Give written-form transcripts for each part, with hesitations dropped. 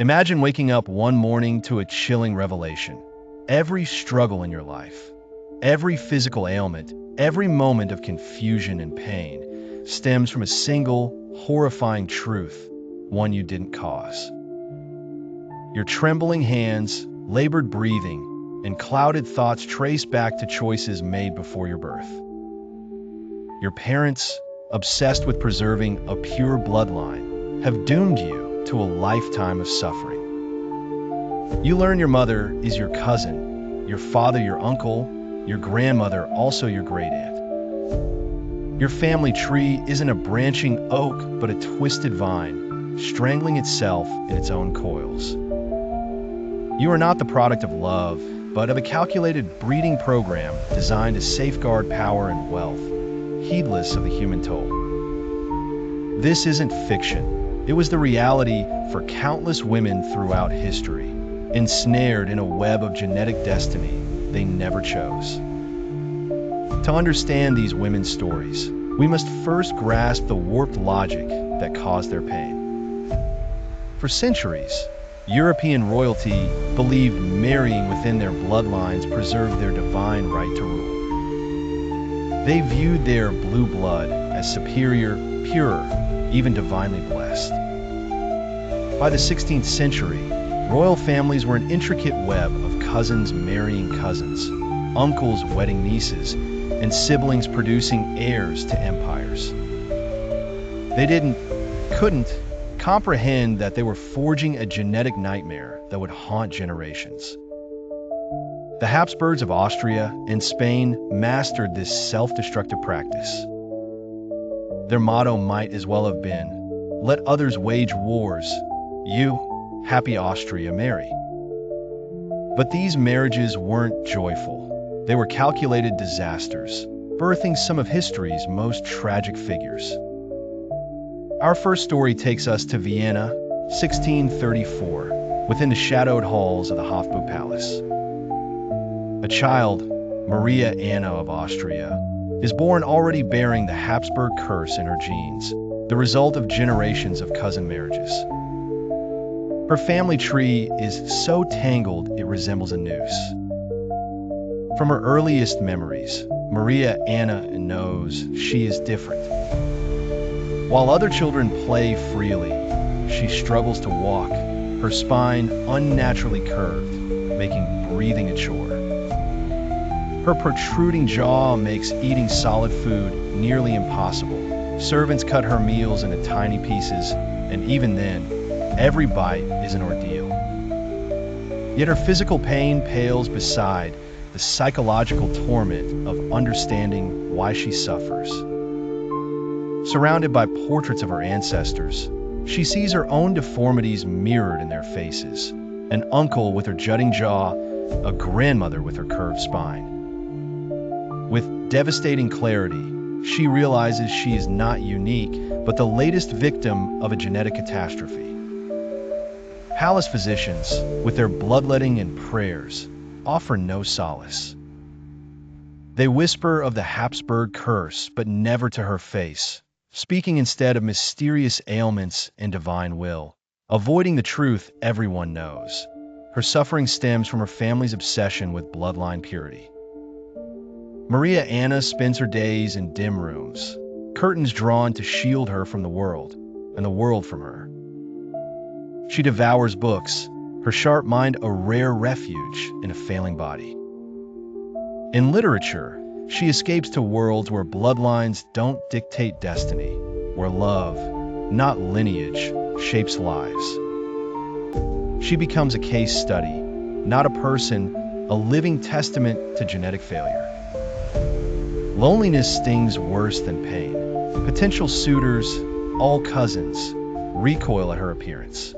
Imagine waking up one morning to a chilling revelation. Every struggle in your life, every physical ailment, every moment of confusion and pain stems from a single, horrifying truth, one you didn't cause. Your trembling hands, labored breathing, and clouded thoughts trace back to choices made before your birth. Your parents, obsessed with preserving a pure bloodline, have doomed you to a lifetime of suffering. You learn your mother is your cousin, your father your uncle, your grandmother also your great-aunt. Your family tree isn't a branching oak, but a twisted vine, strangling itself in its own coils. You are not the product of love, but of a calculated breeding program designed to safeguard power and wealth, heedless of the human toll. This isn't fiction. It was the reality for countless women throughout history, ensnared in a web of genetic destiny they never chose. To understand these women's stories, we must first grasp the warped logic that caused their pain. For centuries, European royalty believed marrying within their bloodlines preserved their divine right to rule. They viewed their blue blood as superior, purer, even divinely blessed. By the 16th century, royal families were an intricate web of cousins marrying cousins, uncles wedding nieces, and siblings producing heirs to empires. They couldn't comprehend that they were forging a genetic nightmare that would haunt generations. The Habsburgs of Austria and Spain mastered this self-destructive practice. Their motto might as well have been, "Let others wage wars, you, happy Austria, marry." But these marriages weren't joyful. They were calculated disasters, birthing some of history's most tragic figures. Our first story takes us to Vienna, 1634, within the shadowed halls of the Habsburg Palace. A child, Maria Anna of Austria, is born already bearing the Habsburg Curse in her genes, the result of generations of cousin marriages. Her family tree is so tangled it resembles a noose. From her earliest memories, Maria Anna knows she is different. While other children play freely, she struggles to walk, her spine unnaturally curved, making breathing a chore. Her protruding jaw makes eating solid food nearly impossible. Servants cut her meals into tiny pieces, and even then, every bite is an ordeal. Yet her physical pain pales beside the psychological torment of understanding why she suffers. Surrounded by portraits of her ancestors, she sees her own deformities mirrored in their faces, an uncle with her jutting jaw, a grandmother with her curved spine. With devastating clarity, she realizes she is not unique, but the latest victim of a genetic catastrophe. Palace physicians, with their bloodletting and prayers, offer no solace. They whisper of the Habsburg Curse, but never to her face, speaking instead of mysterious ailments and divine will, avoiding the truth everyone knows. Her suffering stems from her family's obsession with bloodline purity. Maria Anna spends her days in dim rooms, curtains drawn to shield her from the world, and the world from her. She devours books, her sharp mind a rare refuge in a failing body. In literature, she escapes to worlds where bloodlines don't dictate destiny, where love, not lineage, shapes lives. She becomes a case study, not a person, a living testament to genetic failure. Loneliness stings worse than pain. Potential suitors, all cousins, recoil at her appearance.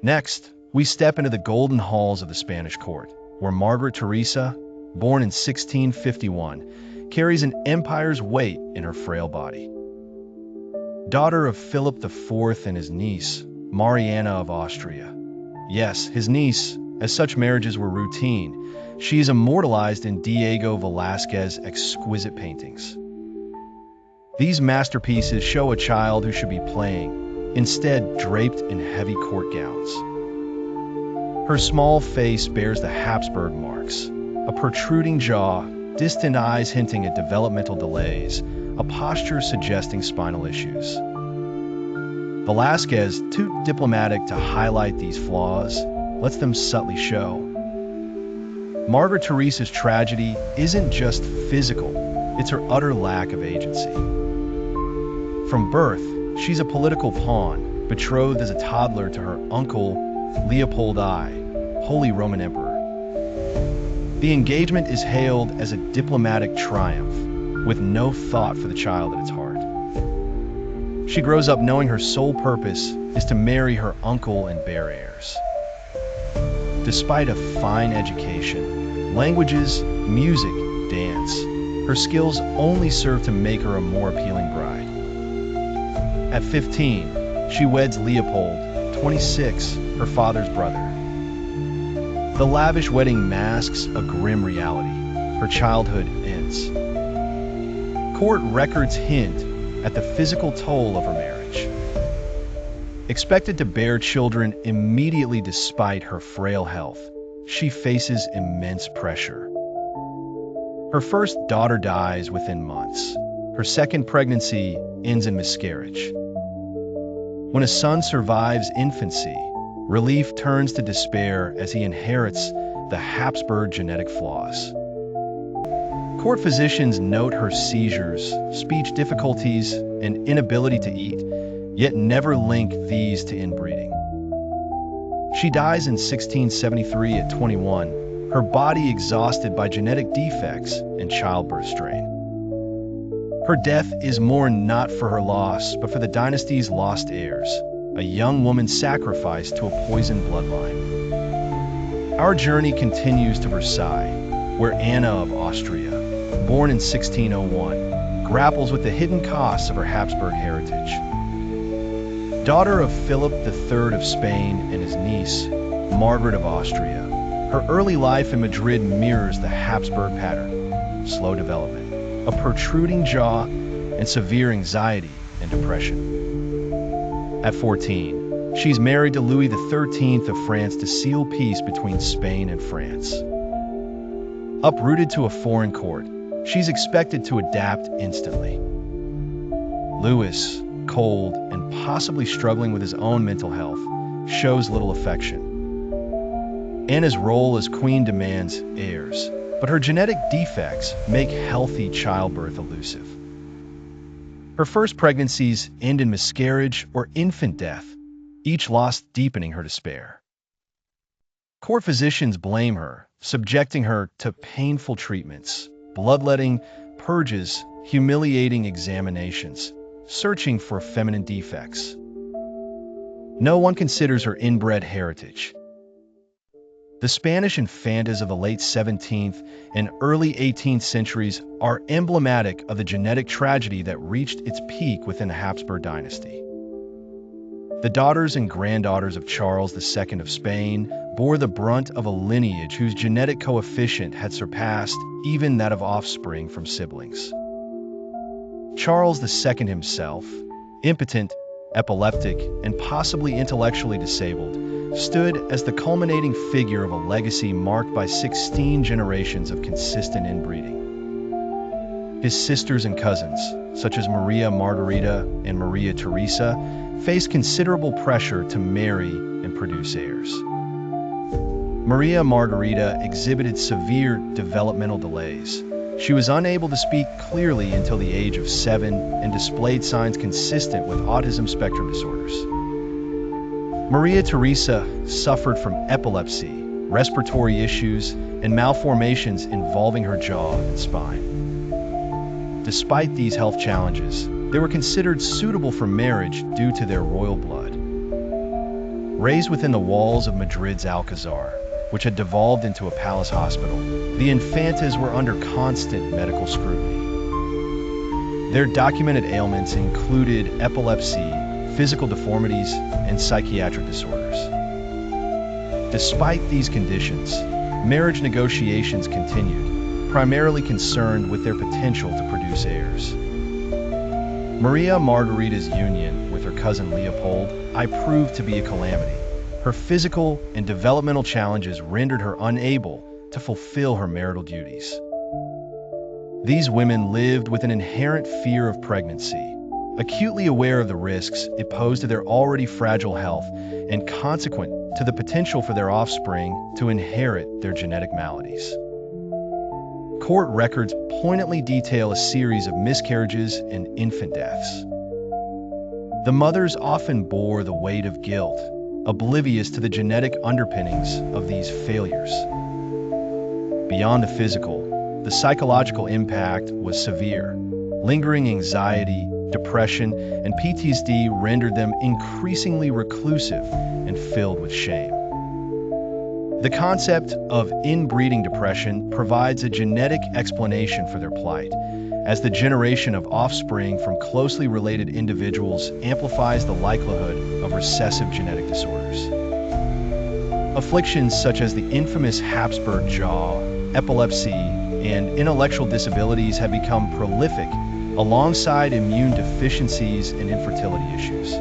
Next, we step into the golden halls of the Spanish court, where Margaret Theresa, born in 1651, carries an empire's weight in her frail body. Daughter of Philip IV and his niece, Maria Anna of Austria. Yes, his niece, as such marriages were routine. She is immortalized in Diego Velázquez's exquisite paintings. These masterpieces show a child who should be playing, instead draped in heavy court gowns. Her small face bears the Habsburg marks, a protruding jaw, distant eyes hinting at developmental delays, a posture suggesting spinal issues. Velázquez, too diplomatic to highlight these flaws, lets them subtly show. Margaret Theresa's tragedy isn't just physical, it's her utter lack of agency. From birth, she's a political pawn, betrothed as a toddler to her uncle, Leopold I, Holy Roman Emperor. The engagement is hailed as a diplomatic triumph, with no thought for the child at its heart. She grows up knowing her sole purpose is to marry her uncle and bear heirs. Despite a fine education, languages, music, dance, her skills only serve to make her a more appealing bride. At 15, she weds Leopold, 26, her father's brother. The lavish wedding masks a grim reality. Her childhood ends. Court records hint at the physical toll of her marriage. Expected to bear children immediately despite her frail health, she faces immense pressure. Her first daughter dies within months. Her second pregnancy ends in miscarriage. When a son survives infancy, relief turns to despair as he inherits the Habsburg genetic flaws. Court physicians note her seizures, speech difficulties, and inability to eat, yet never link these to inbreeding. She dies in 1673 at 21, her body exhausted by genetic defects and childbirth strain. Her death is mourned not for her loss, but for the dynasty's lost heirs, a young woman sacrificed to a poisoned bloodline. Our journey continues to Versailles, where Anna of Austria, born in 1601, grapples with the hidden costs of her Habsburg heritage. Daughter of Philip III of Spain and his niece, Margaret of Austria, her early life in Madrid mirrors the Habsburg pattern: slow development, a protruding jaw, and severe anxiety and depression. At 14, she's married to Louis XIII of France to seal peace between Spain and France. Uprooted to a foreign court, she's expected to adapt instantly. Louis, cold and possibly struggling with his own mental health, shows little affection. Anna's role as queen demands heirs, but her genetic defects make healthy childbirth elusive. Her first pregnancies end in miscarriage or infant death, each loss deepening her despair. Court physicians blame her, subjecting her to painful treatments, bloodletting, purges, humiliating examinations, searching for feminine defects. No one considers her inbred heritage. The Spanish infantas of the late 17th and early 18th centuries are emblematic of the genetic tragedy that reached its peak within the Habsburg dynasty. The daughters and granddaughters of Charles II of Spain bore the brunt of a lineage whose genetic coefficient had surpassed even that of offspring from siblings. Charles II himself, impotent, epileptic, and possibly intellectually disabled, stood as the culminating figure of a legacy marked by 16 generations of consistent inbreeding. His sisters and cousins, such as Maria Margarita and Maria Theresa, faced considerable pressure to marry and produce heirs. Maria Margarita exhibited severe developmental delays. She was unable to speak clearly until the age of 7 and displayed signs consistent with autism spectrum disorders. Maria Theresa suffered from epilepsy, respiratory issues, and malformations involving her jaw and spine. Despite these health challenges, they were considered suitable for marriage due to their royal blood. Raised within the walls of Madrid's Alcazar, which had devolved into a palace hospital, the infantas were under constant medical scrutiny. Their documented ailments included epilepsy, physical deformities, and psychiatric disorders. Despite these conditions, marriage negotiations continued, primarily concerned with their potential to produce heirs. Maria Margarita's union with her cousin Leopold, I proved to be a calamity. Her physical and developmental challenges rendered her unable to fulfill her marital duties. These women lived with an inherent fear of pregnancy, acutely aware of the risks it posed to their already fragile health and consequent to the potential for their offspring to inherit their genetic maladies. Court records poignantly detail a series of miscarriages and infant deaths. The mothers often bore the weight of guilt, oblivious to the genetic underpinnings of these failures. Beyond the physical, the psychological impact was severe. Lingering anxiety, depression, and PTSD rendered them increasingly reclusive and filled with shame. The concept of inbreeding depression provides a genetic explanation for their plight, as the generation of offspring from closely related individuals amplifies the likelihood of recessive genetic disorders. Afflictions such as the infamous HabsburgJaw, epilepsy, and intellectual disabilities have become prolific alongside immune deficiencies and infertility issues.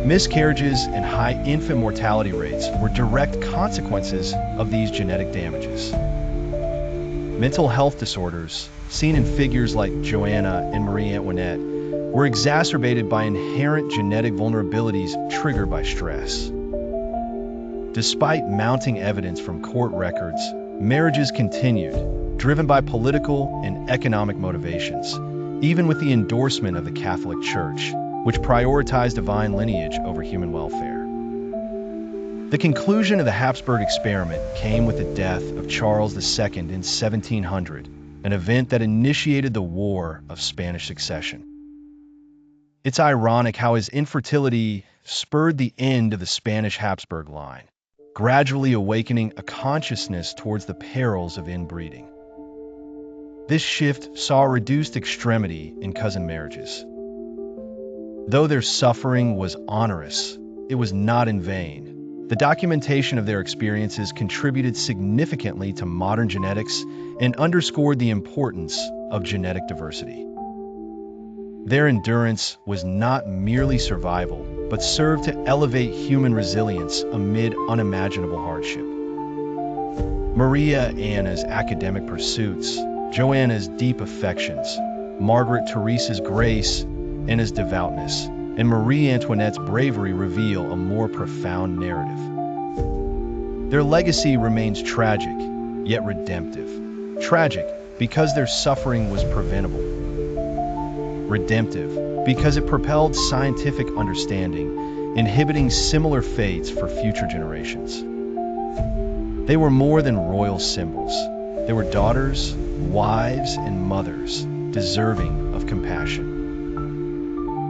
Miscarriages and high infant mortality rates were direct consequences of these genetic damages. Mental health disorders, seen in figures like Joanna and Marie Antoinette, were exacerbated by inherent genetic vulnerabilities triggered by stress. Despite mounting evidence from court records, marriages continued, driven by political and economic motivations, even with the endorsement of the Catholic Church, which prioritized divine lineage over human welfare. The conclusion of the Habsburg experiment came with the death of Charles II in 1700, an event that initiated the War of Spanish Succession. It's ironic how his infertility spurred the end of the Spanish Habsburg line, gradually awakening a consciousness towards the perils of inbreeding. This shift saw a reduced extremity in cousin marriages. Though their suffering was onerous, it was not in vain. The documentation of their experiences contributed significantly to modern genetics and underscored the importance of genetic diversity. Their endurance was not merely survival, but served to elevate human resilience amid unimaginable hardship. Maria Anna's academic pursuits, Joanna's deep affections, Margaret Theresa's grace and his devoutness, and Marie Antoinette's bravery reveal a more profound narrative. Their legacy remains tragic, yet redemptive. Tragic because their suffering was preventable. Redemptive because it propelled scientific understanding, inhibiting similar fates for future generations. They were more than royal symbols. They were daughters, wives, and mothers, deserving of compassion.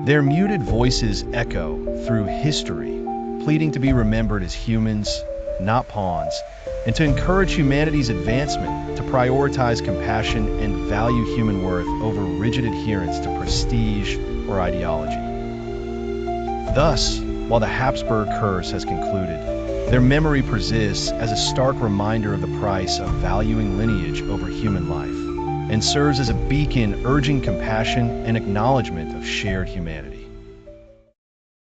Their muted voices echo through history, pleading to be remembered as humans, not pawns, and to encourage humanity's advancement to prioritize compassion and value human worth over rigid adherence to prestige or ideology. Thus, while the Habsburg Curse has concluded, their memory persists as a stark reminder of the price of valuing lineage over human life, and serves as a beacon urging compassion and acknowledgement of shared humanity.